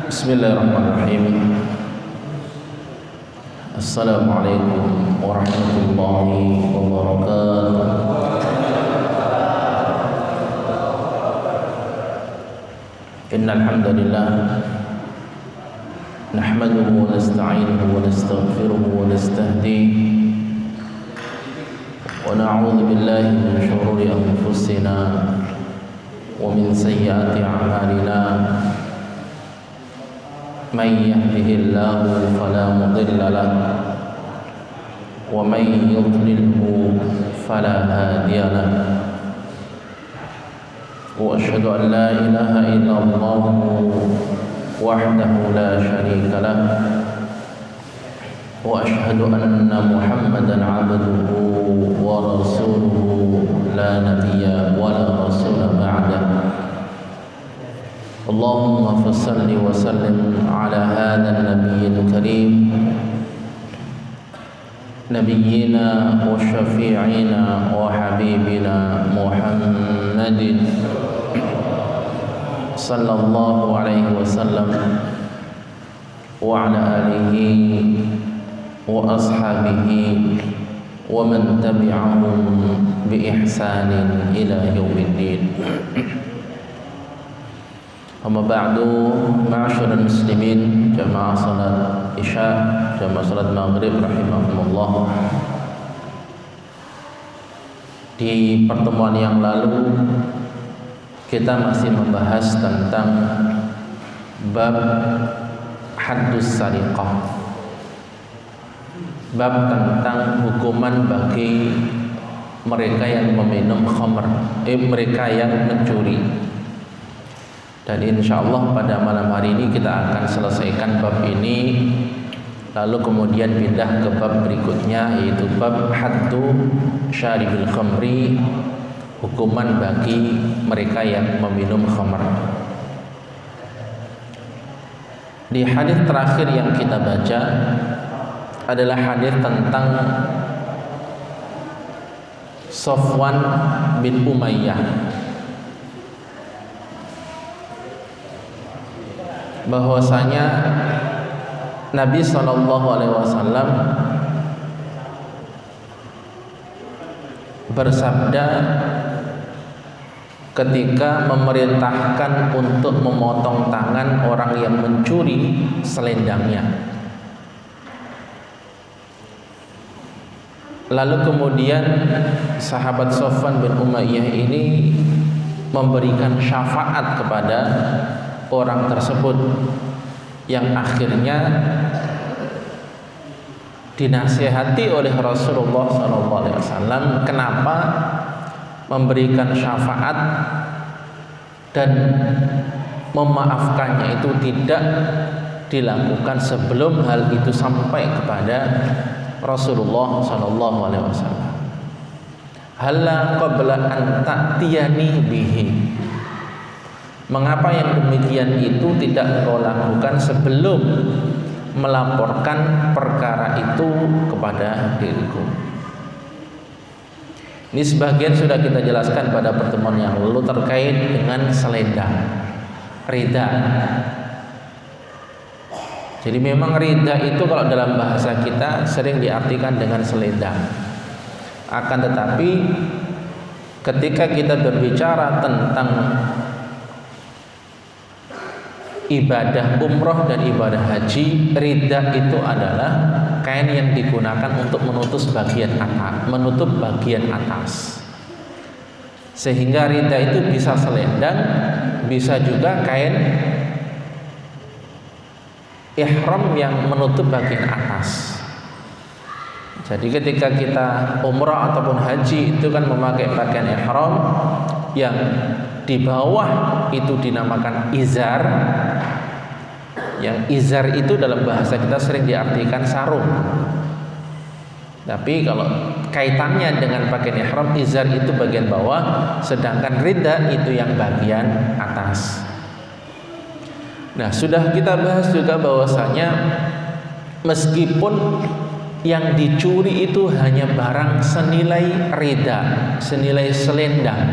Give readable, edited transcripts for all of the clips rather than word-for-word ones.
Bismillahirrahmanirrahim. Assalamualaikum warahmatullahi wabarakatuh. Innal hamdalillah nahmaduhu wa nasta'inuhu wa nastaghfiruhu wa nastahdihi wa na'udzu billahi min shururi anfusina wa min sayyiati a'malina. Man yahdihillahu fala mudilla lahu wa man yudlilhu fala hadiya lahu. Wa asyhadu an la ilaha illallah wahdahu la syarika lahu wa asyhadu anna Muhammadan 'abduhu wa rasuluhu la nabiyya wa la rasula ba'dahu. Allahumma fassalli wa sallim ala hadha an-nabiyyil karim nabiyyina wa syafi'ina wa habibina Muhammadin sallallahu alaihi wasallam wa ala alihi wa ashabihi wa man tabi'ahum bi ihsanin ila yaumiddin. Amma ba'du, ma'asyiral muslimin, jamaah salat Isya, jamaah salat Maghrib rahimakumullah. Di pertemuan yang lalu kita masih membahas tentang bab haddus sariqah, bab tentang hukuman bagi mereka yang meminum khamr, mereka yang mencuri. Dan insyaallah pada malam hari ini kita akan selesaikan bab ini, lalu kemudian pindah ke bab berikutnya, yaitu bab haddu syaribil khamri, hukuman bagi mereka yang meminum khamr. Di hadis terakhir yang kita baca adalah hadis tentang Safwan bin Umayyah, bahwasanya Nabi SAW bersabda ketika memerintahkan untuk memotong tangan orang yang mencuri selendangnya. Lalu kemudian sahabat Safwan bin Umayyah ini memberikan syafaat kepada orang tersebut, yang akhirnya dinasihati oleh Rasulullah SAW. Kenapa memberikan syafaat dan memaafkannya itu tidak dilakukan sebelum hal itu sampai kepada Rasulullah SAW? Halla qabla an ta'tiyani bihi. Mengapa yang demikian itu tidak kau lakukan sebelum melaporkan perkara itu kepada diriku? Ini sebagian sudah kita jelaskan pada pertemuan yang lalu terkait dengan selendang, rida. Jadi memang rida itu kalau dalam bahasa kita sering diartikan dengan selendang. Akan tetapi ketika kita berbicara tentang ibadah umroh dan ibadah haji, rida itu adalah kain yang digunakan untuk menutup bagian atas. Sehingga rida itu bisa selendang, bisa juga kain ihram yang menutup bagian atas. Jadi ketika kita umroh ataupun haji itu kan memakai pakaian ihram yang di bawah itu dinamakan izar. Yang izar itu dalam bahasa kita sering diartikan sarung. Tapi kalau kaitannya dengan pakaian ihram, izar itu bagian bawah, sedangkan rida itu yang bagian atas. Nah, sudah kita bahas juga bahwasanya meskipun yang dicuri itu hanya barang senilai rida, senilai selendang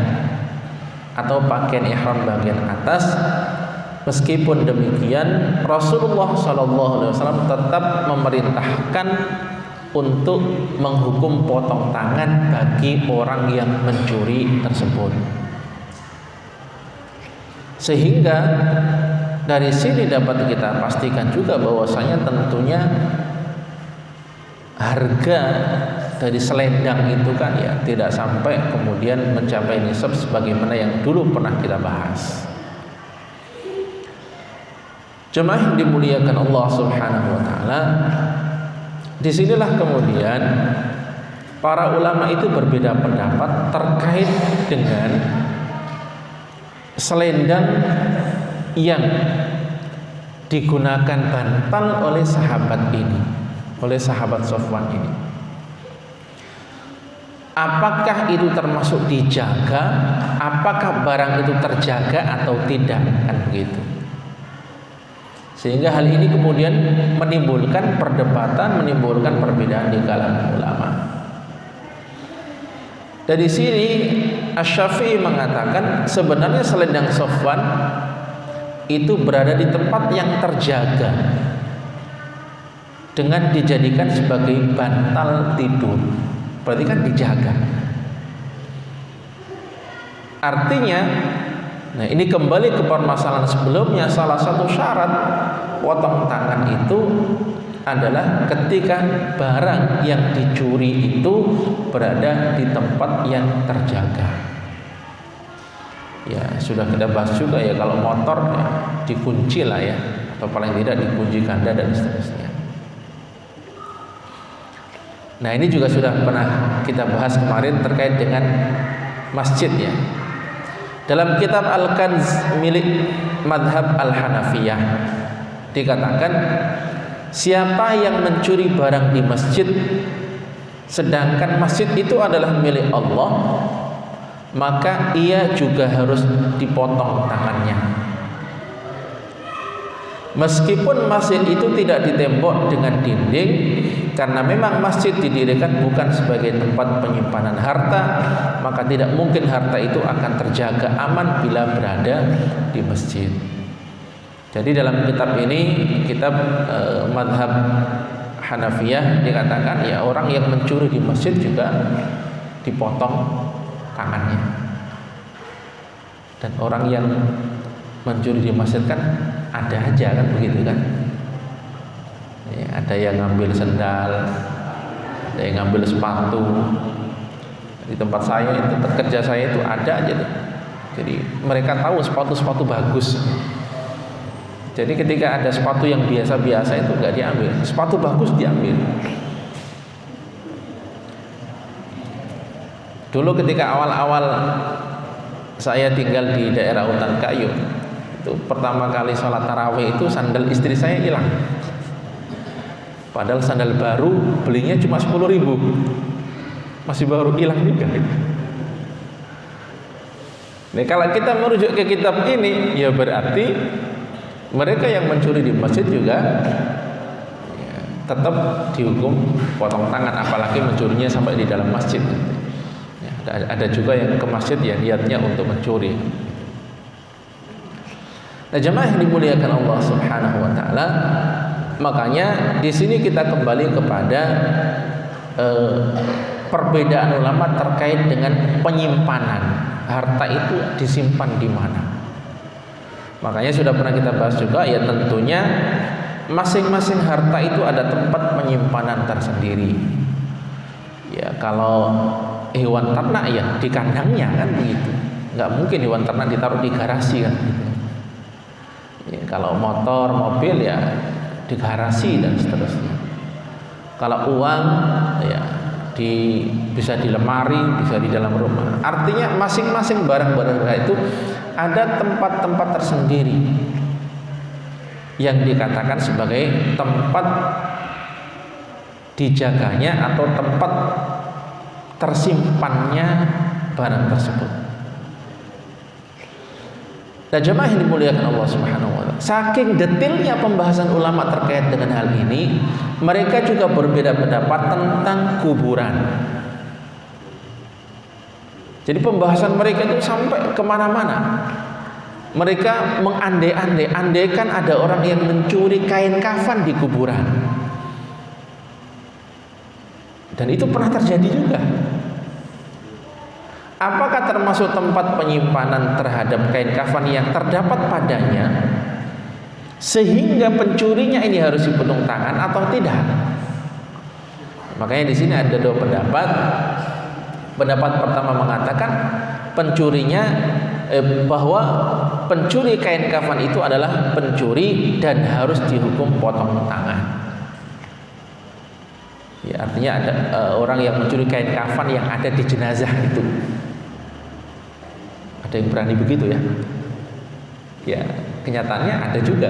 atau pakaian ihram bagian atas, Meskipun demikian, Rasulullah SAW tetap memerintahkan untuk menghukum potong tangan bagi orang yang mencuri tersebut. Sehingga dari sini dapat kita pastikan juga bahwasanya tentunya harga dari selendang itu kan ya tidak sampai kemudian mencapai nisab sebagaimana yang dulu pernah kita bahas. Jemaah yang dimuliakan Allah Subhanahu wa taala, disinilah kemudian para ulama itu berbeda pendapat terkait dengan selendang yang digunakan bantal oleh sahabat ini, oleh sahabat Sofwan ini. Apakah itu termasuk dijaga? Apakah barang itu terjaga atau tidak? Kan begitu. Sehingga hal ini kemudian menimbulkan perdebatan, menimbulkan perbedaan di kalangan ulama. Dari sini Asy-Syafi'i mengatakan sebenarnya selendang Sofwan itu berada di tempat yang terjaga dengan dijadikan sebagai bantal tidur. Berarti kan dijaga. Artinya, nah ini kembali ke permasalahan sebelumnya, salah satu syarat potong tangan itu adalah ketika barang yang dicuri itu berada di tempat yang terjaga. Ya sudah kita bahas juga ya, kalau motor ya, dikunci lah ya, atau paling tidak dikunci ganda dan seterusnya. Nah ini juga sudah pernah kita bahas kemarin terkait dengan masjid ya. Dalam kitab Al-Kanz milik Madhab Al-Hanafiyah dikatakan, siapa yang mencuri barang di masjid sedangkan masjid itu adalah milik Allah, maka ia juga harus dipotong tangannya. Meskipun masjid itu tidak ditembok dengan dinding, karena memang masjid didirikan bukan sebagai tempat penyimpanan harta, maka tidak mungkin harta itu akan terjaga aman bila berada di masjid. Jadi dalam kitab ini, kitab Madhab Hanafiyah, dikatakan ya orang yang mencuri di masjid juga dipotong tangannya. Dan orang yang mencuri di masjid kan ada aja kan begitu kan ya, ada yang ngambil sendal, ada yang ngambil sepatu. Di tempat saya, di tempat kerja saya itu ada aja tuh. Jadi mereka tahu sepatu-sepatu bagus. Jadi ketika ada sepatu yang biasa-biasa itu nggak diambil, sepatu bagus diambil. Dulu ketika awal-awal saya tinggal di daerah Utan Kayu, itu pertama kali sholat tarawih itu sandal istri saya hilang. Padahal sandal baru belinya cuma 10.000, masih baru, hilang juga. Nah kalau kita merujuk ke kitab ini, ya berarti mereka yang mencuri di masjid juga ya, tetap dihukum potong tangan, apalagi mencurinya sampai di dalam masjid. Ya, ada juga yang ke masjid ya niatnya untuk mencuri. Nah, jemaah yang dimuliakan Allah Subhanahu wa taala, makanya di sini kita kembali kepada perbedaan ulama terkait dengan penyimpanan harta itu disimpan di mana. Makanya sudah pernah kita bahas juga ya, tentunya masing-masing harta itu ada tempat penyimpanan tersendiri. Ya kalau hewan ternak ya di kandangnya kan begitu. Nggak mungkin hewan ternak ditaruh di garasi kan gitu. Ya, kalau motor, mobil ya di garasi dan seterusnya. Kalau uang ya bisa di lemari, bisa di dalam rumah. Artinya masing-masing barang-barang itu ada tempat-tempat tersendiri yang dikatakan sebagai tempat dijaganya atau tempat tersimpannya barang tersebut. Dan jemaah yang dimuliakan Allah Subhanahu wa taala, saking detailnya pembahasan ulama terkait dengan hal ini, mereka juga berbeda pendapat tentang kuburan. Jadi pembahasan mereka itu sampai kemana-mana. Mereka mengandai-andai, andaikan ada orang yang mencuri kain kafan di kuburan. Dan itu pernah terjadi juga. Apakah termasuk tempat penyimpanan terhadap kain kafan yang terdapat padanya sehingga pencurinya ini harus dipotong tangan atau tidak? Makanya di sini ada dua pendapat. Pendapat pertama mengatakan pencurinya bahwa pencuri kain kafan itu adalah pencuri dan harus dihukum potong tangan. Ya, artinya ada orang yang mencuri kain kafan yang ada di jenazah itu. Ada yang berani begitu ya? Ya, kenyataannya ada juga.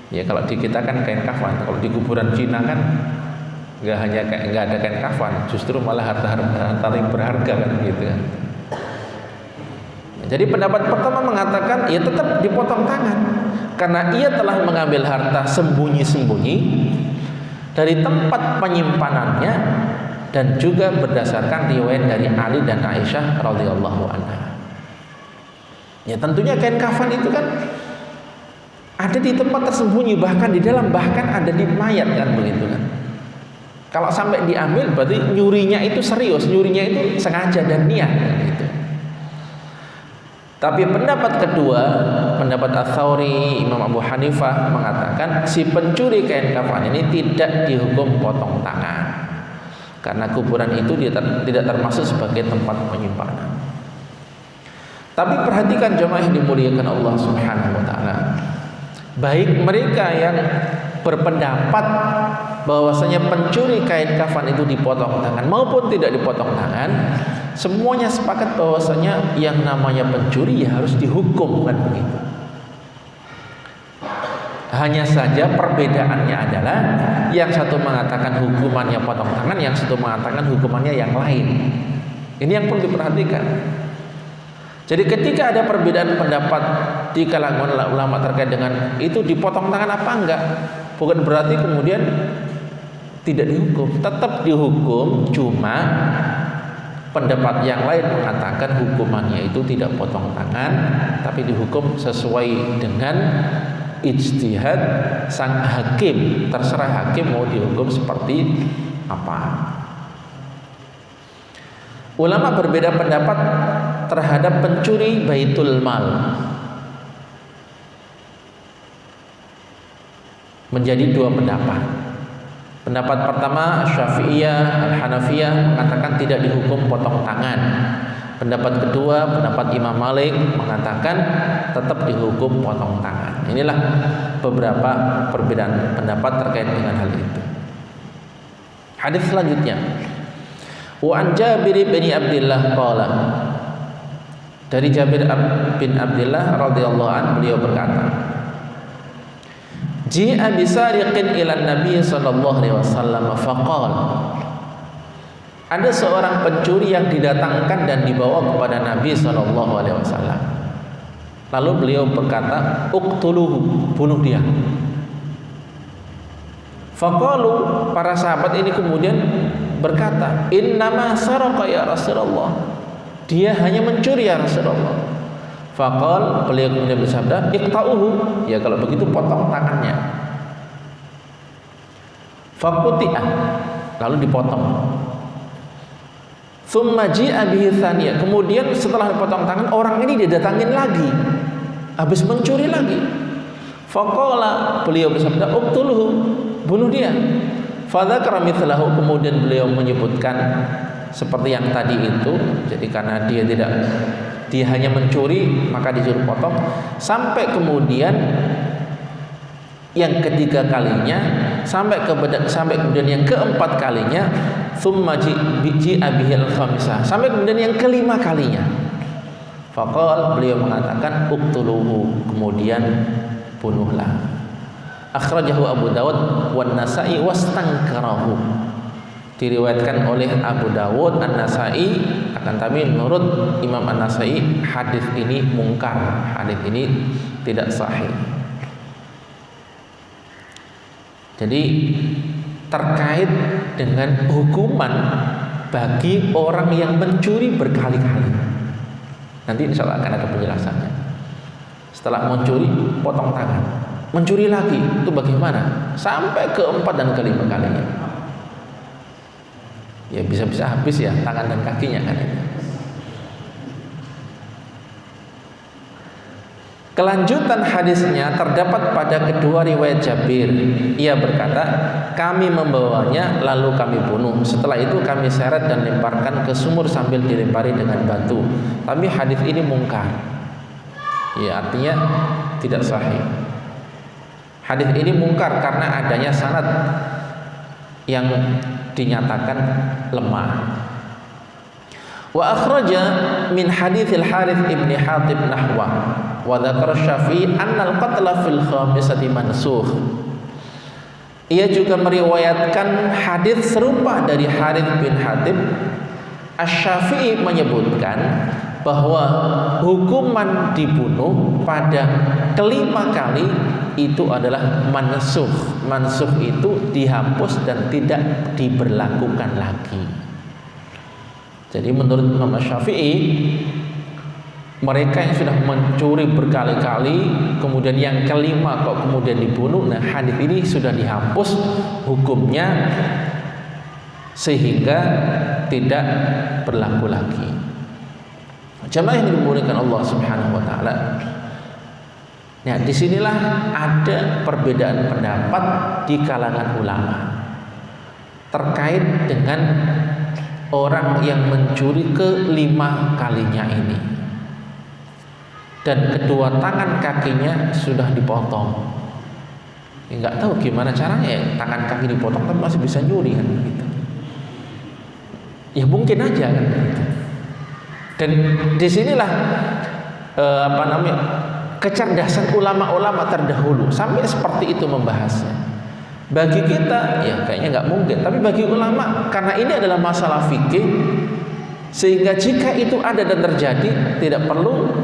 Ya, kalau di kita kan kain kafan, kalau di kuburan Cina kan nggak ada kain kafan, justru malah harta yang berharga kan gitu kan. Jadi pendapat pertama mengatakan ya tetap dipotong tangan karena ia telah mengambil harta sembunyi-sembunyi dari tempat penyimpanannya dan juga berdasarkan riwayat dari Ali dan Aisyah radhiyallahu anha. Ya tentunya kain kafan itu kan ada di tempat tersembunyi, bahkan di dalam, bahkan ada di mayat kan begitu kan. Kalau sampai diambil berarti nyurinya itu serius, nyurinya itu sengaja dan niat gitu. Tapi pendapat kedua, pendapat Ats-Tsauri, Imam Abu Hanifah mengatakan si pencuri kain kafan ini tidak dihukum potong tangan karena kuburan itu tidak termasuk sebagai tempat penyimpanan. Tapi perhatikan jemaah yang dimuliakan Allah Subhanahu wa taala. Baik mereka yang berpendapat bahwasanya pencuri kain kafan itu dipotong tangan maupun tidak dipotong tangan, semuanya sepakat bahwasanya yang namanya pencuri ya harus dihukum kan begitu. Hanya saja perbedaannya adalah yang satu mengatakan hukumannya potong tangan, yang satu mengatakan hukumannya yang lain. Ini yang perlu diperhatikan. Jadi ketika ada perbedaan pendapat di kalangan ulama terkait dengan itu dipotong tangan apa enggak, bukan berarti kemudian tidak dihukum, tetap dihukum, cuma pendapat yang lain mengatakan hukumannya itu tidak potong tangan, tapi dihukum sesuai dengan ijtihad sang hakim. Terserah hakim mau dihukum seperti apa. Ulama berbeda pendapat terhadap pencuri baitul mal. Menjadi dua pendapat. Pendapat pertama Syafi'iyah, Al-Hanafiyah mengatakan tidak dihukum potong tangan. Pendapat kedua, pendapat Imam Malik mengatakan tetap dihukum potong tangan. Inilah beberapa perbedaan pendapat terkait dengan hal itu. Hadis selanjutnya. Wa an Jabir bin Abdullah qala. Dari Jabir bin Abdullah radhiyallahu anhu beliau berkata, Ji'a bisariqin ila Nabi sallallahu alaihi wasallam faqala. Ada seorang pencuri yang didatangkan dan dibawa kepada Nabi sallallahu alaihi wasallam. Lalu beliau berkata, "Uqtuluhu, bunuh dia." Faqalu, para sahabat ini kemudian berkata, "Innama saraqa ya Rasulullah." Dia hanya mencuri ya Rasulullah. Faqal, beliau kemudian bersabda, "Iqta'uhu." Ya kalau begitu potong tangannya. Faquti'ah, lalu dipotong. Tsumma ji'a bihi tsaniyah. Kemudian setelah dipotong tangan, orang ini didatangin lagi. Habis mencuri lagi. Faqala, beliau bersabda, "Uqtuluhu." Bunuh dia. Fadzakara mithlahu, kemudian beliau menyebutkan seperti yang tadi itu. Jadi karena dia hanya mencuri maka disuruh potong, sampai kemudian yang ketiga kalinya, sampai kemudian yang keempat kalinya, tsumma ji'a bihil khamisah, sampai kemudian yang kelima kalinya. Faqal, beliau mengatakan, "Uqtuluhu." Kemudian bunuhlah. Akhrajahu Abu Dawud wan Nasa'i wastankarahu. Diriwayatkan oleh Abu Dawud, An-Nasa'i, akan tapi menurut Imam An-Nasa'i hadis ini mungkar, hadis ini tidak sahih. Jadi terkait dengan hukuman bagi orang yang mencuri berkali-kali. Nanti insya Allah akan ada penjelasannya. Setelah mencuri, potong tangan. Mencuri lagi, itu bagaimana? Sampai keempat dan kelima kalinya. Ya bisa-bisa habis ya tangan dan kakinya kan itu. Kelanjutan hadisnya terdapat pada kedua riwayat Jabir. Ia berkata, kami membawanya lalu kami bunuh. Setelah itu kami seret dan lemparkan ke sumur sambil dilempari dengan batu. Tapi hadis ini mungkar. Ya, artinya tidak sahih. Hadis ini mungkar karena adanya sanad yang dinyatakan lemah. Wa akhraja min haditsil Harits ibn Hatib nahwa wa dzakara Syafi'i anna al-qatla fil khamisati mansukh. Ia juga meriwayatkan hadis serupa dari Harits bin Hatib. Asy-Syafi'i menyebutkan bahwa hukuman dibunuh pada kelima kali itu adalah mansukh. Mansukh itu dihapus dan tidak diberlakukan lagi. Jadi menurut Imam Syafi'i, mereka yang sudah mencuri berkali-kali, kemudian yang kelima kok kemudian dibunuh, nah hadis ini sudah dihapus hukumnya sehingga tidak berlaku lagi. Jamaah yang dimuliakan Allah Subhanahu wa taala. Nah, disinilah ada perbedaan pendapat di kalangan ulama terkait dengan orang yang mencuri kelima kalinya ini, dan kedua tangan kakinya sudah dipotong. Ya, nggak tahu gimana caranya ya, tangan kaki dipotong tapi masih bisa nyuri kan gitu. Ya mungkin aja kan gitu. Dan disinilah kecerdasan ulama-ulama terdahulu sampai seperti itu membahasnya. Bagi kita ya kayaknya nggak mungkin, tapi bagi ulama karena ini adalah masalah fikih, sehingga jika itu ada dan terjadi tidak perlu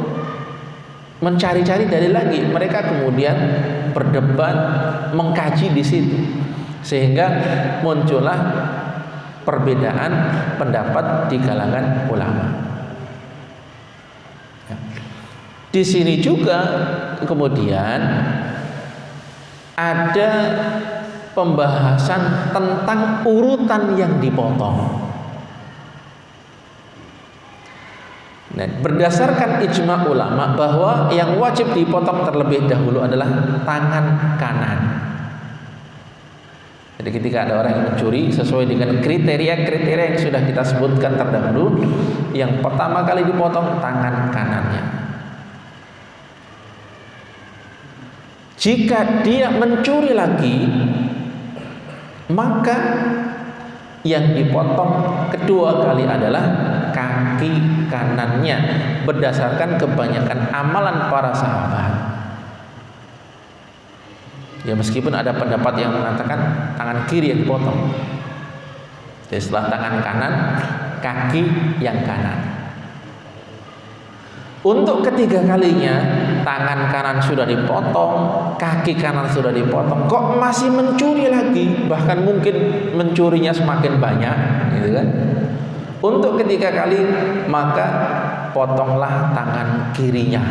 mencari-cari dalil lagi. Mereka kemudian berdebat, mengkaji di situ, sehingga muncullah perbedaan pendapat di kalangan ulama. Ya. Di sini juga kemudian ada pembahasan tentang urutan yang dipotong. Nah, berdasarkan ijma ulama bahwa yang wajib dipotong terlebih dahulu adalah tangan kanan. Jadi ketika ada orang yang mencuri sesuai dengan kriteria-kriteria yang sudah kita sebutkan terdahulu, yang pertama kali dipotong tangan kanannya. Jika dia mencuri lagi, maka yang dipotong kedua kali adalah kaki kanannya berdasarkan kebanyakan amalan para sahabat. Ya meskipun ada pendapat yang mengatakan tangan kiri yang dipotong. Jadi setelah tangan kanan, kaki yang kanan. Untuk ketiga kalinya, tangan kanan sudah dipotong, kaki kanan sudah dipotong, kok masih mencuri lagi, bahkan mungkin mencurinya semakin banyak, gitu kan? Untuk ketiga kali, maka potonglah tangan kirinya.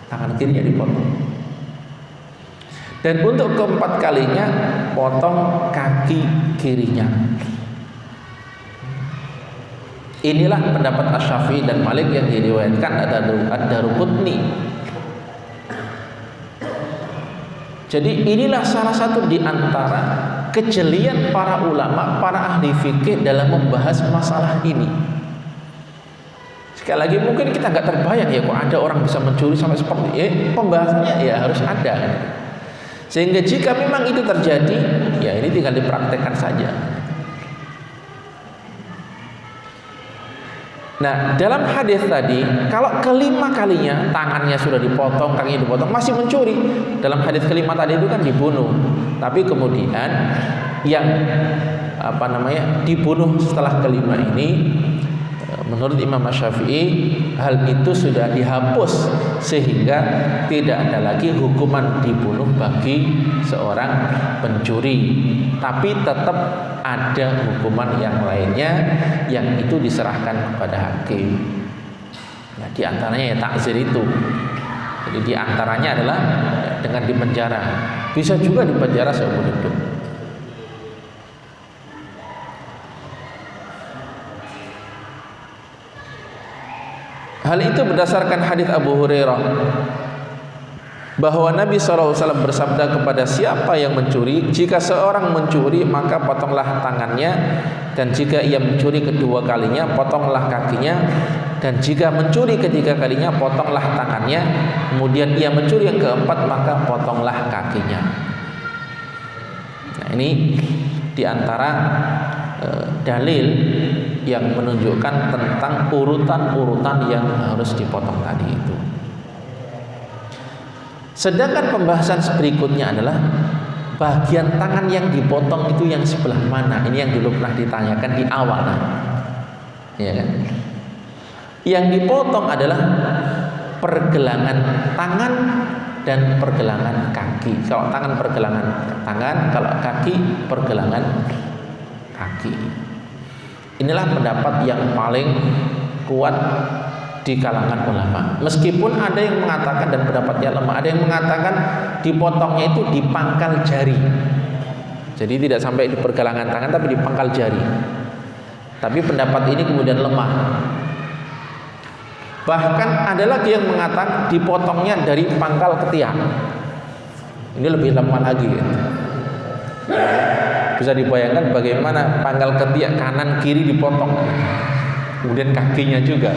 Tangan kirinya dipotong. Dan untuk keempat kalinya, potong kaki kirinya. Inilah pendapat Asy-Syafi'i dan Malik yang diriwayatkan Ad-Daruqutni. Jadi inilah salah satu di antara kejelian para ulama, para ahli fikih dalam membahas masalah ini. Sekali lagi mungkin kita nggak terbayang ya kok ada orang bisa mencuri sampai seperti pembahasannya ya harus ada. Sehingga jika memang itu terjadi, ya ini tinggal dipraktekkan saja. Nah, dalam hadis tadi, kalau kelima kalinya tangannya sudah dipotong, kakinya dipotong, masih mencuri. Dalam hadis kelima tadi itu kan dibunuh. Tapi kemudian yang dibunuh setelah kelima ini, menurut Imam Syafi'i hal itu sudah dihapus sehingga tidak ada lagi hukuman dibunuh bagi seorang pencuri. Tapi tetap ada hukuman yang lainnya yang itu diserahkan kepada hakim. Ya, di antaranya ya takzir itu. Jadi di antaranya adalah dengan dipenjara. Bisa juga dipenjara seumur hidup. Hal itu berdasarkan hadis Abu Hurairah bahwa Nabi SAW bersabda kepada siapa yang mencuri, jika seorang mencuri maka potonglah tangannya, dan jika ia mencuri kedua kalinya potonglah kakinya, dan jika mencuri ketiga kalinya potonglah tangannya, kemudian ia mencuri yang keempat maka potonglah kakinya. Nah, ini diantara dalil yang menunjukkan tentang urutan-urutan yang harus dipotong tadi itu. Sedangkan pembahasan berikutnya adalah bagian tangan yang dipotong itu yang sebelah mana. Ini yang dulu pernah ditanyakan di awal, ya kan? Yang dipotong adalah pergelangan tangan dan pergelangan kaki. Kalau tangan pergelangan tangan, kalau kaki pergelangan kaki. Inilah pendapat yang paling kuat di kalangan ulama. Meskipun ada yang mengatakan, dan pendapatnya lemah, ada yang mengatakan dipotongnya itu di pangkal jari. Jadi tidak sampai di pergelangan tangan tapi di pangkal jari. Tapi pendapat ini kemudian lemah. Bahkan ada lagi yang mengatakan dipotongnya dari pangkal ketiak. Ini lebih lemah lagi. Bisa dibayangkan bagaimana pangkal ketiak kanan kiri dipotong, kemudian kakinya juga.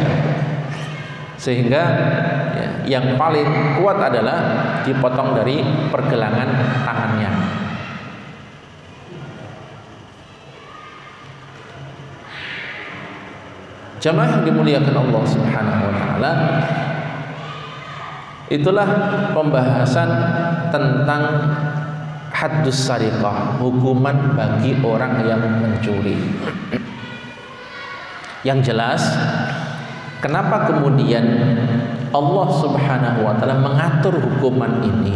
Sehingga ya, yang paling kuat adalah dipotong dari pergelangan tangannya. Jamaah yang dimuliakan Allah Subhanahu wa taala, itulah pembahasan tentang haddus sariqah, hukuman bagi orang yang mencuri. Yang jelas, kenapa kemudian Allah Subhanahu wa taala mengatur hukuman ini?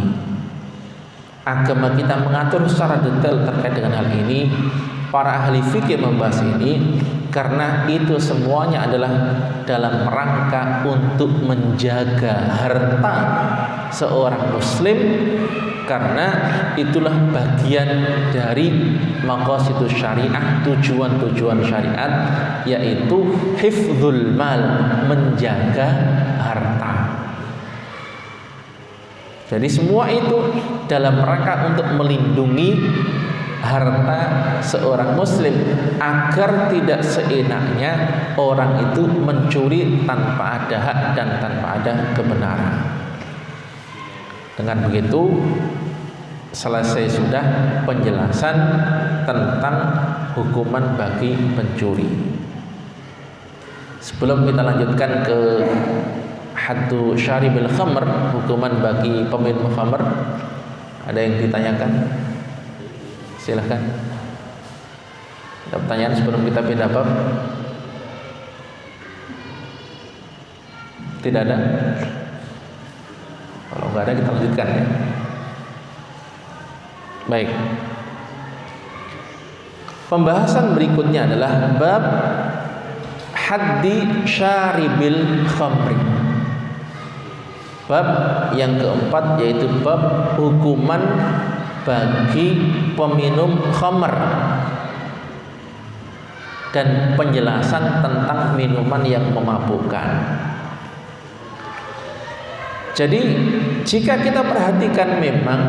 Agama kita mengatur secara detail terkait dengan hal ini. Para ahli fikih membahas ini karena itu semuanya adalah dalam rangka untuk menjaga harta seorang muslim, karena itulah bagian dari maqasidus syariah, tujuan-tujuan syariat, yaitu hifdzul mal, menjaga harta. Jadi semua itu dalam rangka untuk melindungi harta seorang muslim agar tidak seenaknya orang itu mencuri tanpa ada hak dan tanpa ada kebenaran. Dengan begitu selesai sudah penjelasan tentang hukuman bagi pencuri. Sebelum kita lanjutkan ke haddu syaribil khamr, hukuman bagi peminum khamr, ada yang ditanyakan? Silahkan. Ada pertanyaan sebelum kita pindah bab? Tidak ada? Kalau nggak ada kita lanjutkan ya. Baik. Pembahasan berikutnya adalah bab haddi syaribil khamri. Bab yang keempat yaitu bab hukuman bagi peminum khamr dan penjelasan tentang minuman yang memabukkan. Jadi jika kita perhatikan, memang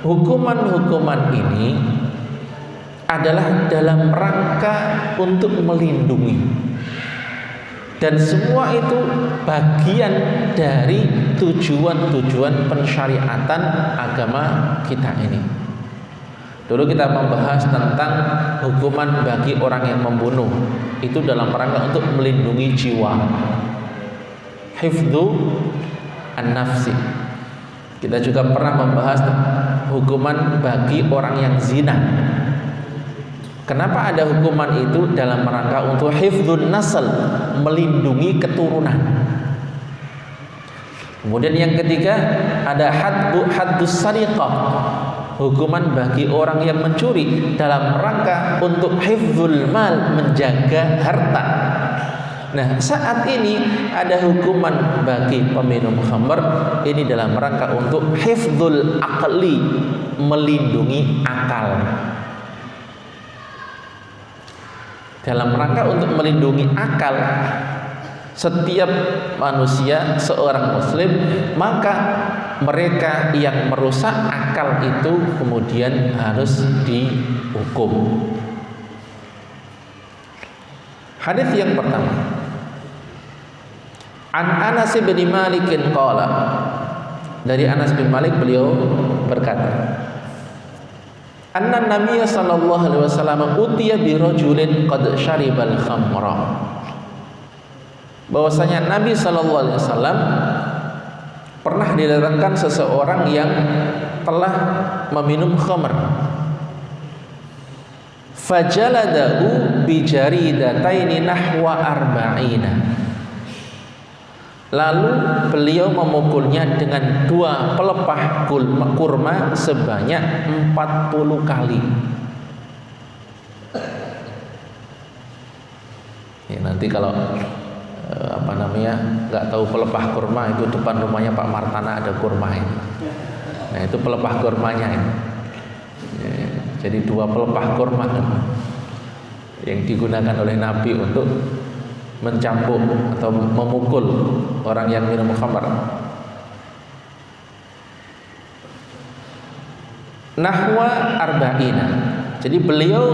hukuman-hukuman ini adalah dalam rangka untuk melindungi, dan semua itu bagian dari tujuan-tujuan pensyariatan agama kita ini. Dulu kita membahas tentang hukuman bagi orang yang membunuh, itu dalam rangka untuk melindungi jiwa, hifdzu an-nafsi. Kita juga pernah membahas hukuman bagi orang yang zina. Kenapa ada hukuman itu? Dalam rangka untuk hifdzun nasl, melindungi keturunan. Kemudian yang ketiga ada haddus sariqah, hukuman bagi orang yang mencuri dalam rangka untuk hifdzul mal, menjaga harta. Nah, saat ini ada hukuman bagi peminum khamr ini dalam rangka untuk hifdzul aqli, melindungi akal. Dalam rangka untuk melindungi akal setiap manusia, seorang muslim, maka mereka yang merusak akal itu kemudian harus dihukum. Hadis yang pertama, An Anas bin Malik qala, dari Anas bin Malik beliau berkata, anna Nabiy sallallahu alaihi wasallam utiya bi rajulin qad syaribal khamra, bahwasanya Nabi sallallahu alaihi wasallam pernah didatangkan seseorang yang telah meminum khamr. Fajaladahu bi jaridataini nahwa arba'ina, lalu beliau memukulnya dengan 2 pelepah kurma sebanyak 40 kali. Ya, nanti kalau nggak tahu pelepah kurma, itu depan rumahnya Pak Martana ada kurma ini. Nah, itu pelepah kurmanya ini. Ya, jadi 2 pelepah kurma yang digunakan oleh Nabi untuk mencambuk atau memukul orang yang minum khamr. Nahwa arba'ina, jadi beliau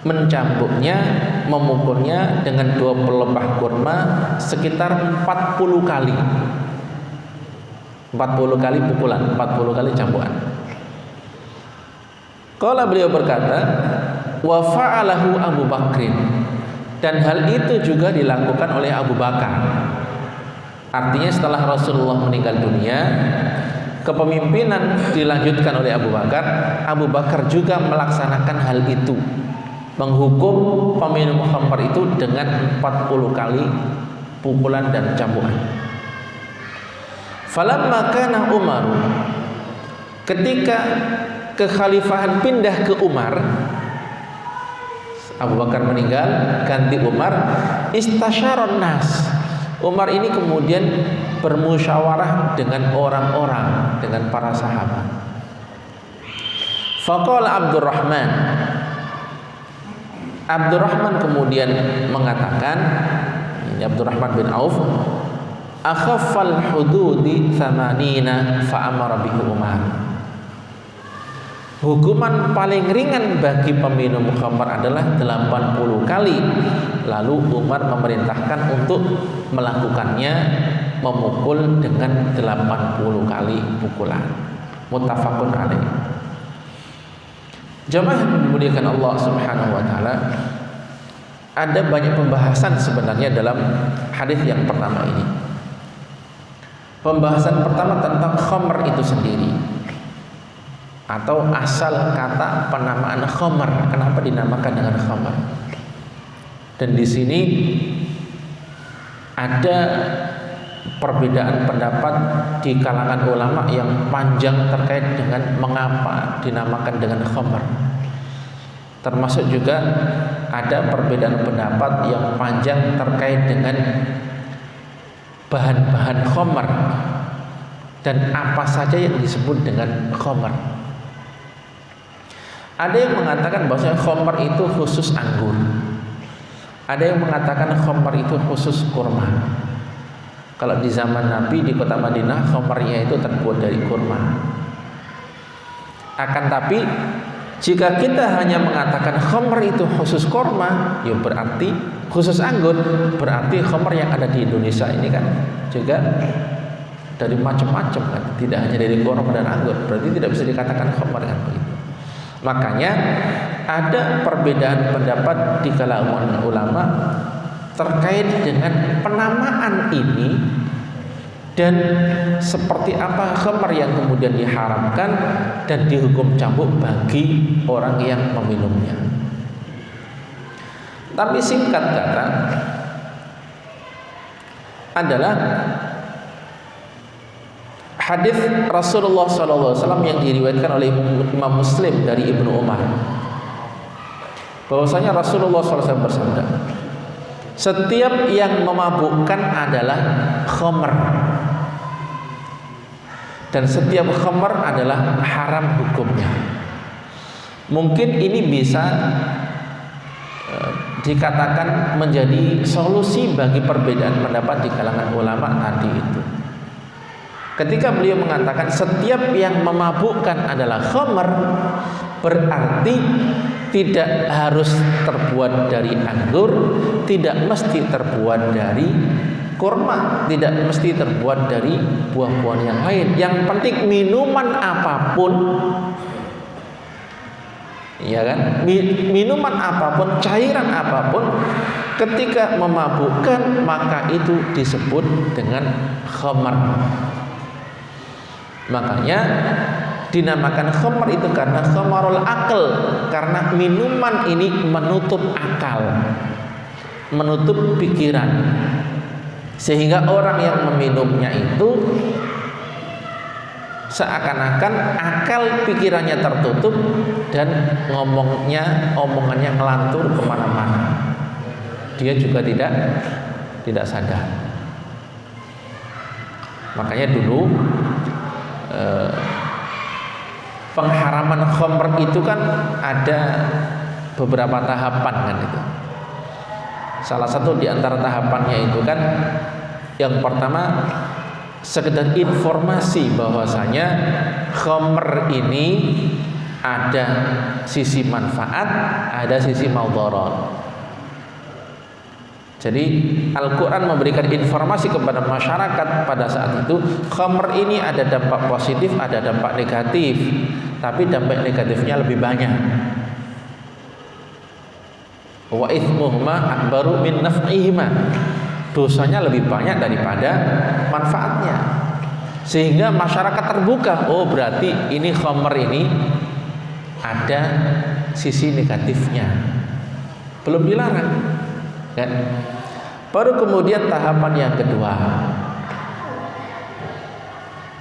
mencambuknya, memukulnya dengan 2 pelepah kurma sekitar 40 kali. 40 kali pukulan, 40 kali cambukan. Qala, beliau berkata, wa fa'alahu Abu Bakrin, dan hal itu juga dilakukan oleh Abu Bakar. Artinya setelah Rasulullah meninggal dunia, kepemimpinan dilanjutkan oleh Abu Bakar. Abu Bakar juga melaksanakan hal itu, menghukum peminum khamr itu dengan 40 kali pukulan dan cambukan. Falamma kana Umar, ketika kekhalifahan pindah ke Umar, Abu Bakar meninggal, ganti Umar, istasyaron nas, Umar ini kemudian bermusyawarah dengan orang-orang, dengan para sahabat. Faqala Abdurrahman kemudian mengatakan, ini Abdurrahman bin Auf, akhaffal hududi thamanina fa'amara bihi Umar, hukuman paling ringan bagi peminum khamr adalah 80 kali. Lalu Umar memerintahkan untuk melakukannya, memukul dengan 80 kali pukulan. Muttafaqun alaih. Jamaah yang dimuliakan Allah Subhanahu wa taala, ada banyak pembahasan sebenarnya dalam hadis yang pertama ini. Pembahasan pertama tentang khamr itu sendiri, atau asal kata penamaan khamr, kenapa dinamakan dengan khamr. Dan di sini ada perbedaan pendapat di kalangan ulama yang panjang terkait dengan mengapa dinamakan dengan khamr. Termasuk juga ada perbedaan pendapat yang panjang terkait dengan bahan-bahan khamr dan apa saja yang disebut dengan khamr. Ada yang mengatakan bahwa khamr itu khusus anggur. Ada yang mengatakan khamr itu khusus kurma. Kalau di zaman Nabi di kota Madinah, khamrnya itu terbuat dari kurma. Akan tapi jika kita hanya mengatakan khamr itu khusus kurma, ya berarti khusus anggur, berarti khamr yang ada di Indonesia ini kan juga dari macam-macam kan, tidak hanya dari kurma dan anggur, berarti tidak bisa dikatakan khamr kan begitu. Makanya ada perbedaan pendapat di kalangan ulama terkait dengan penamaan ini dan seperti apa khamr yang kemudian diharamkan dan dihukum cambuk bagi orang yang meminumnya. Tapi singkat kata adalah hadis Rasulullah SAW yang diriwayatkan oleh Imam Muslim dari Ibnu Umar, bahwasanya Rasulullah SAW bersabda, Setiap yang memabukkan adalah khamr, dan setiap khamr adalah haram hukumnya. Mungkin ini bisa dikatakan menjadi solusi bagi perbedaan pendapat di kalangan ulama tadi itu. Ketika beliau mengatakan setiap yang memabukkan adalah khamr, berarti tidak harus terbuat dari anggur, tidak mesti terbuat dari kurma, tidak mesti terbuat dari buah-buahan yang lain. Yang penting minuman apapun, ya kan? Minuman apapun, cairan apapun, ketika memabukkan maka itu disebut dengan khamr. Makanya dinamakan khamr itu karena khamarul akal, karena minuman ini menutup akal, menutup pikiran, sehingga orang yang meminumnya itu seakan-akan akal pikirannya tertutup dan omongannya ngelantur kemana-mana. Dia juga tidak sadar. Makanya dulu pengharaman khamr itu kan ada beberapa tahapan kan itu. Salah satu di antara tahapannya itu kan yang pertama sekedar informasi bahwasanya khamr ini ada sisi manfaat, ada sisi madarat. Jadi Al-Quran memberikan informasi kepada masyarakat pada saat itu, khamr ini ada dampak positif, ada dampak negatif, tapi dampak negatifnya lebih banyak. Wa ithmuhuma akbaru min naf'ihima, dosanya lebih banyak daripada manfaatnya. Sehingga masyarakat terbuka, oh berarti ini khamr ini ada sisi negatifnya, belum dilarang kan? Baru kemudian tahapan yang kedua.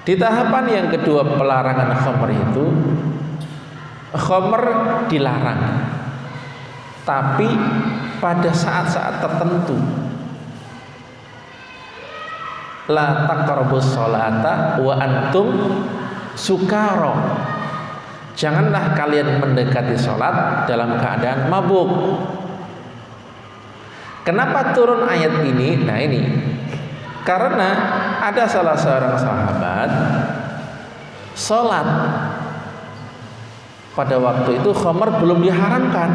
Di tahapan yang kedua pelarangan khamr itu, khamr dilarang, tapi pada saat-saat tertentu. La taqrabus sholata wa antum sukara. Janganlah kalian mendekati sholat dalam keadaan mabuk. Kenapa turun ayat ini? Nah ini karena ada salah seorang sahabat sholat pada waktu itu khamr belum diharamkan.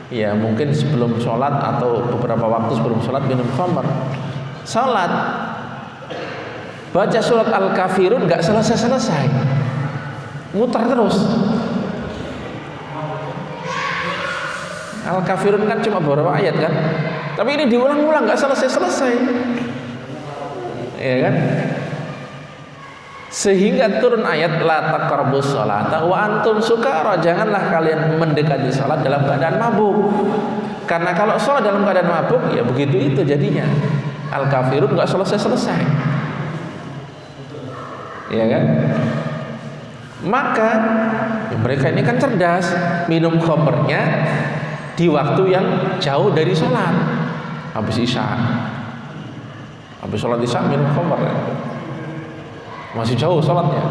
Ya mungkin sebelum sholat atau beberapa waktu sebelum sholat minum khamr. Sholat baca surat Al-Kafirun nggak selesai-selesai, muter terus. Al-Kafirun kan cuma beberapa ayat kan, tapi ini diulang-ulang nggak selesai-selesai, ya kan? Sehingga turun ayat la taqrabus sholata wa antum sukara, janganlah kalian mendekati sholat dalam keadaan mabuk. Karena kalau sholat dalam keadaan mabuk, ya begitu itu jadinya. Al-Kafirun nggak selesai-selesai, ya kan? Maka mereka ini kan cerdas, minum khamrnya di waktu yang jauh dari sholat, habis isya, habis sholat isya minum khamr, masih jauh sholatnya,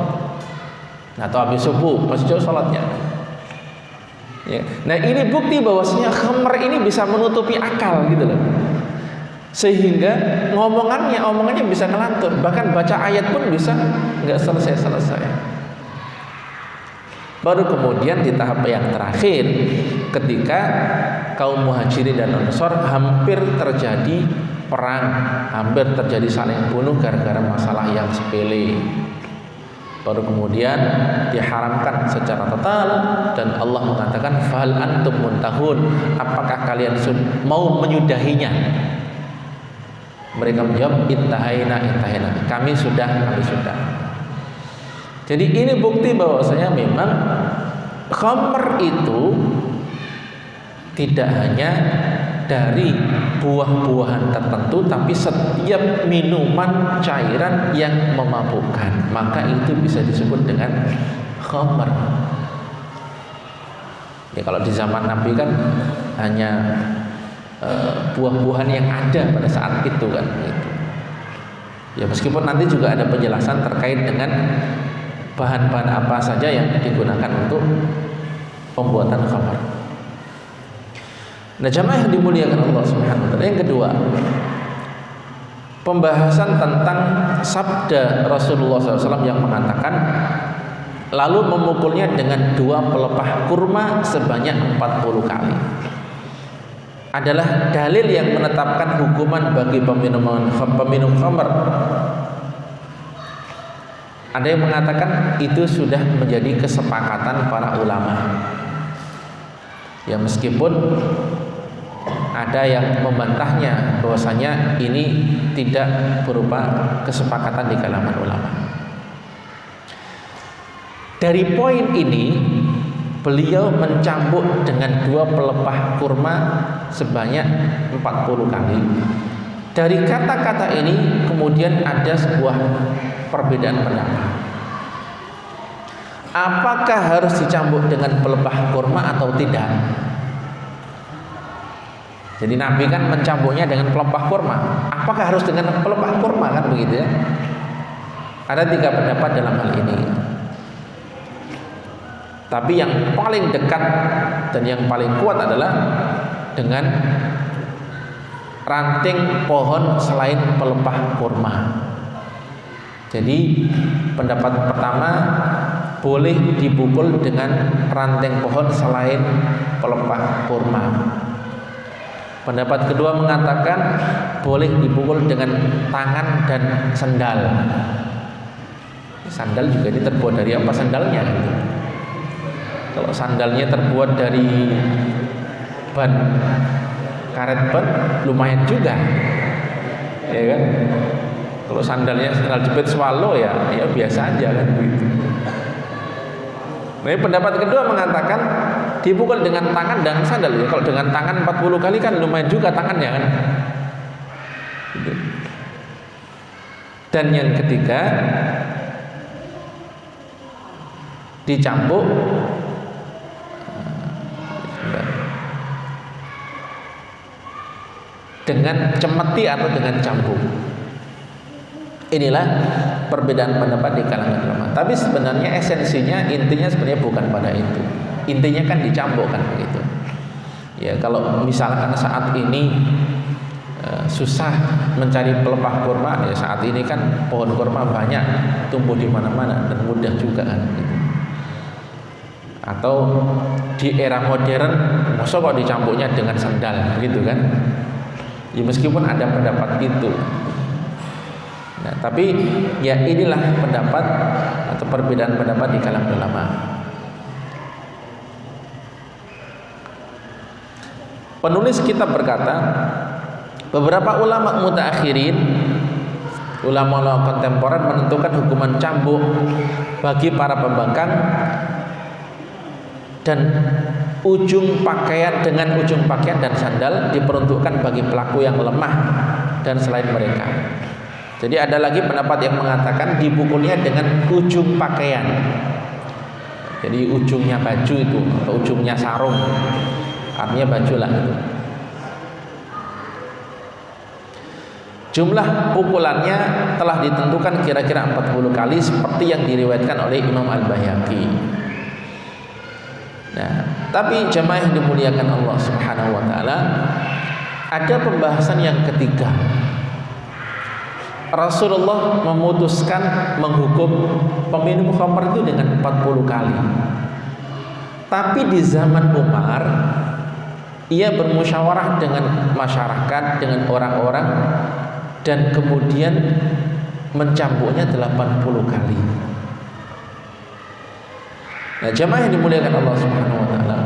atau habis subuh masih jauh sholatnya. Ya. Nah ini bukti bahwasanya khamr ini bisa menutupi akal gitu loh, sehingga omongannya bisa ngelantur, bahkan baca ayat pun bisa nggak selesai-selesai. Baru kemudian di tahap yang terakhir, ketika kaum muhajirin dan ansor hampir terjadi perang, hampir terjadi saling bunuh gara-gara masalah yang sepele, baru kemudian diharamkan secara total dan Allah mengatakan fahal antum muntahun, apakah kalian mau menyudahinya? Mereka menjawab intahaina, kami sudah. Jadi ini bukti bahwasanya memang khamr itu tidak hanya dari buah-buahan tertentu, tapi setiap minuman cairan yang memabukkan, maka itu bisa disebut dengan khamr. Ya kalau di zaman Nabi kan hanya buah-buahan yang ada pada saat itu kan gitu. Ya meskipun nanti juga ada penjelasan terkait dengan bahan-bahan apa saja yang digunakan untuk pembuatan khamar. Nah, jamaah yang dimuliakan Allah Subhanahu wa taala, yang kedua, pembahasan tentang sabda Rasulullah SAW yang mengatakan, lalu memukulnya dengan 2 pelepah kurma sebanyak 40 kali, adalah dalil yang menetapkan hukuman bagi peminum khamr. Ada yang mengatakan itu sudah menjadi kesepakatan para ulama. Ya meskipun ada yang membantahnya bahwasanya ini tidak berupa kesepakatan di kalangan ulama. Dari poin ini beliau mencambuk dengan 2 pelepah kurma sebanyak 40 kali. Dari kata-kata ini kemudian ada sebuah perbedaan pendapat. Apakah harus dicambuk dengan pelepah kurma atau tidak? Jadi Nabi kan mencambuknya dengan pelepah kurma. Apakah harus dengan pelepah kurma kan begitu ya? Ada 3 pendapat dalam hal ini. Tapi yang paling dekat dan yang paling kuat adalah dengan ranting pohon selain pelepah kurma. Jadi pendapat pertama boleh dipukul dengan ranting pohon selain pelepah kurma. Pendapat kedua mengatakan boleh dipukul dengan tangan dan sandal. Sandal juga ini terbuat dari apa sandalnya? Gitu. Kalau sandalnya terbuat dari ban karet ban lumayan juga, ya kan? Kalau sandalnya sandal jepit swallow ya biasa aja kan begitu. Nah, pendapat kedua mengatakan dipukul dengan tangan dan sandal. Ya, kalau dengan tangan 40 kali kan lumayan juga tangannya kan. Gitu. Dan yang ketiga dicambuk dengan cemeti atau dengan cambuk. Inilah perbedaan pendapat di kalangan ulama. Tapi sebenarnya esensinya, intinya sebenarnya bukan pada itu. Intinya kan dicambuk kan begitu. Ya kalau misalkan saat ini susah mencari pelepah kurma, ya saat ini kan pohon kurma banyak tumbuh di mana-mana dan mudah juga kan gitu. Atau di era modern, masa kok dicambuknya dengan sandal begitu kan? Ya meskipun ada pendapat itu. Nah, tapi ya inilah pendapat atau perbedaan pendapat di kalangan ulama. Penulis kitab berkata, beberapa ulama mutaakhirin, ulama-ulama kontemporer menentukan hukuman cambuk bagi para pembangkang dan ujung pakaian dengan ujung pakaian dan sandal diperuntukkan bagi pelaku yang lemah dan selain mereka. Jadi ada lagi pendapat yang mengatakan dipukulnya dengan ujung pakaian. Jadi ujungnya baju itu atau ujungnya sarung, artinya baju lah itu. Jumlah pukulannya telah ditentukan kira-kira 40 kali seperti yang diriwayatkan oleh Imam Al-Baihaqi. Nah, tapi jamaah yang dimuliakan Allah Subhanahu wa taala, ada pembahasan yang ketiga. Rasulullah memutuskan menghukum peminum khamr itu dengan 40 kali. Tapi di zaman Umar, ia bermusyawarah dengan masyarakat, dengan orang-orang, dan kemudian mencambuknya 80 kali. Nah, jamaah yang dimuliakan Allah Subhanahu wa taala.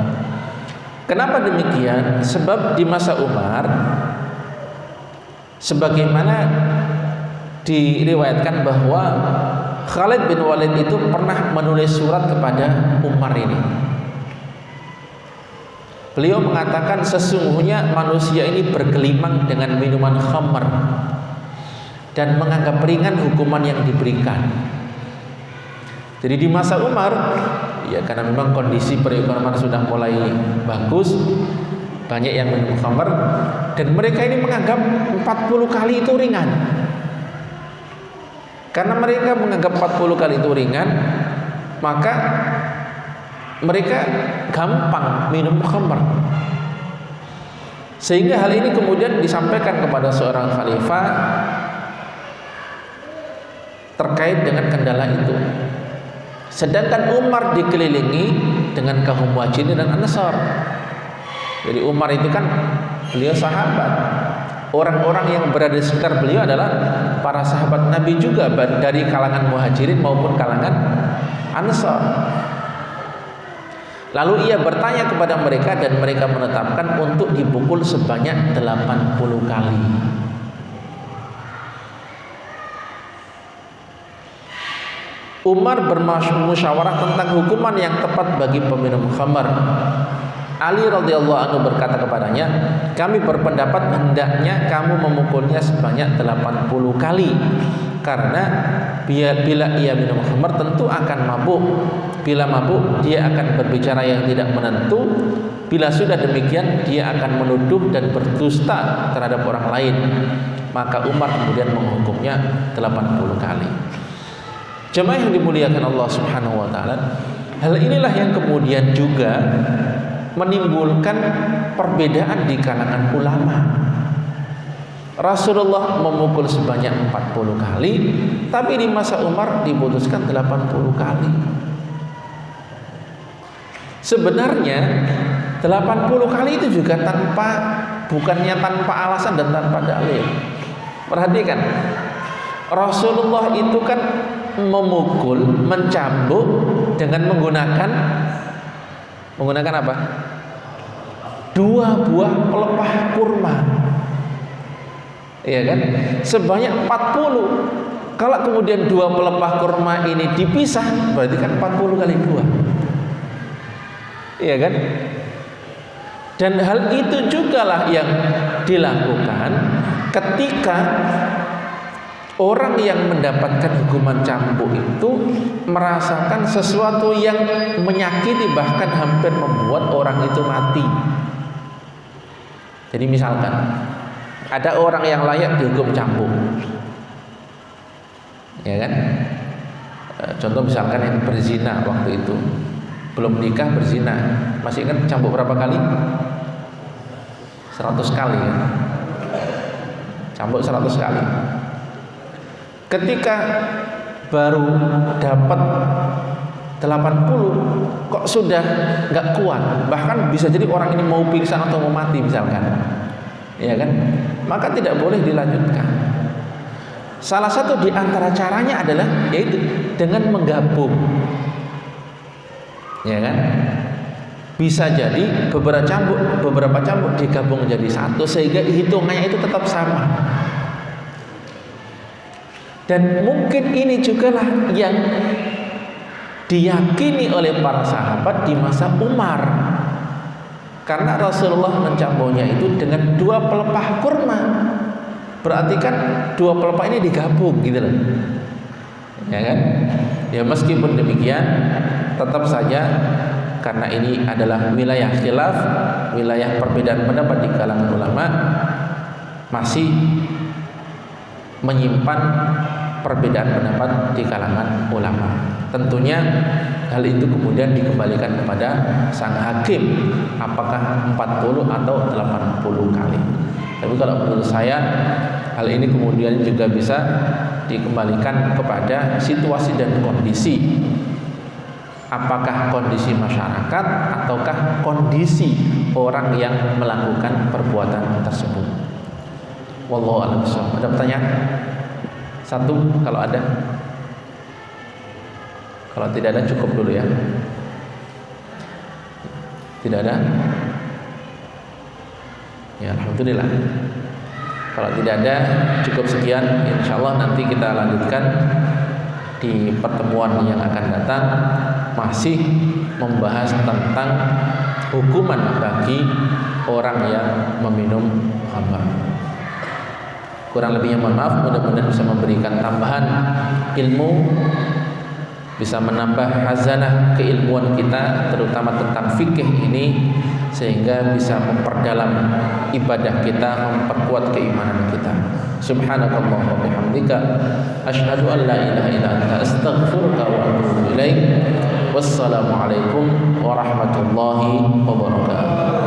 Kenapa demikian? Sebab di masa Umar, sebagaimana diriwayatkan bahwa Khalid bin Walid itu pernah menulis surat kepada Umar ini. Beliau mengatakan sesungguhnya manusia ini bergelimang dengan minuman khamr dan menganggap ringan hukuman yang diberikan. Jadi di masa Umar, ya karena memang kondisi perekonomian sudah mulai bagus, banyak yang minum khamr, dan mereka ini menganggap 40 kali itu ringan. Karena mereka menganggap 40 kali itu ringan, maka mereka gampang minum khamr. Sehingga hal ini kemudian disampaikan kepada seorang khalifah terkait dengan kendala itu. Sedangkan Umar dikelilingi dengan kaum Muhajirin dan Ansar. Jadi Umar itu kan beliau sahabat. Orang-orang yang berada di sekitar beliau adalah para sahabat Nabi juga, dari kalangan Muhajirin maupun kalangan Ansar. Lalu ia bertanya kepada mereka dan mereka menetapkan untuk dipukul sebanyak 80 kali. Umar bermusyawarah tentang hukuman yang tepat bagi peminum khamar. Ali radhiyallahu anhu berkata kepadanya, kami berpendapat hendaknya kamu memukulnya sebanyak 80 kali, karena bila ia minum khamar tentu akan mabuk. Bila mabuk dia akan berbicara yang tidak menentu. Bila sudah demikian dia akan menuduh dan berdusta terhadap orang lain. Maka Umar kemudian menghukumnya 80 kali. Jemaah yang dimuliakan Allah Subhanahu wa taala, hal inilah yang kemudian juga menimbulkan perbedaan di kalangan ulama. Rasulullah memukul sebanyak 40 kali, tapi di masa Umar diputuskan 80 kali. Sebenarnya 80 kali itu juga bukannya tanpa alasan dan tanpa dalil. Perhatikan, Rasulullah itu kan memukul, mencambuk dengan menggunakan apa? 2 buah pelepah kurma. Iya kan? Sebanyak 40. Kalau kemudian 2 pelepah kurma ini dipisah, berarti kan 40 kali 2. Iya kan? Dan hal itu jugalah yang dilakukan ketika orang yang mendapatkan hukuman cambuk itu merasakan sesuatu yang menyakiti, bahkan hampir membuat orang itu mati. Jadi misalkan ada orang yang layak dihukum cambuk, ya kan? Contoh misalkan yang berzina waktu itu, belum nikah berzina, masih ingat cambuk berapa kali? 100 kali ya? Cambuk 100 kali. Ketika baru dapat 80 kok sudah nggak kuat, bahkan bisa jadi orang ini mau pingsan atau mau mati misalkan, ya kan? Maka tidak boleh dilanjutkan. Salah satu di antara caranya adalah yaitu dengan menggabung, ya kan? Bisa jadi beberapa cambuk digabung menjadi satu sehingga hitungannya itu tetap sama. Dan mungkin ini jugalah yang diyakini oleh para sahabat di masa Umar, karena Rasulullah mencambuknya itu dengan 2 pelepah kurma. Berarti kan 2 pelepah ini digabung gitu loh, ya kan? Ya meskipun demikian, tetap saja karena ini adalah wilayah khilaf, wilayah perbedaan pendapat di kalangan ulama, masih menyimpan perbedaan pendapat di kalangan ulama. Tentunya hal itu kemudian dikembalikan kepada sang hakim, apakah 40 atau 80 kali. Tapi kalau menurut saya hal ini kemudian juga bisa dikembalikan kepada situasi dan kondisi. Apakah kondisi masyarakat ataukah kondisi orang yang melakukan perbuatan tersebut. Wallahu a'lam bishawab. Ada pertanyaan? Satu kalau ada. Kalau tidak ada cukup dulu ya. Tidak ada? Ya alhamdulillah. Kalau tidak ada cukup sekian. Insyaallah nanti kita lanjutkan di pertemuan yang akan datang, masih membahas tentang hukuman bagi orang yang meminum khamr. Kurang lebihnya mohon maaf, mudah-mudahan bisa memberikan tambahan ilmu, bisa menambah khazanah keilmuan kita terutama tentang fikih ini, sehingga bisa memperdalam ibadah kita, memperkuat keimanan kita. Subhanakallahumma wa bihamdika asyhadu an la ilaha illa anta astaghfiruka wa atubu ilaik. Wassalamualaikum warahmatullahi wabarakatuh.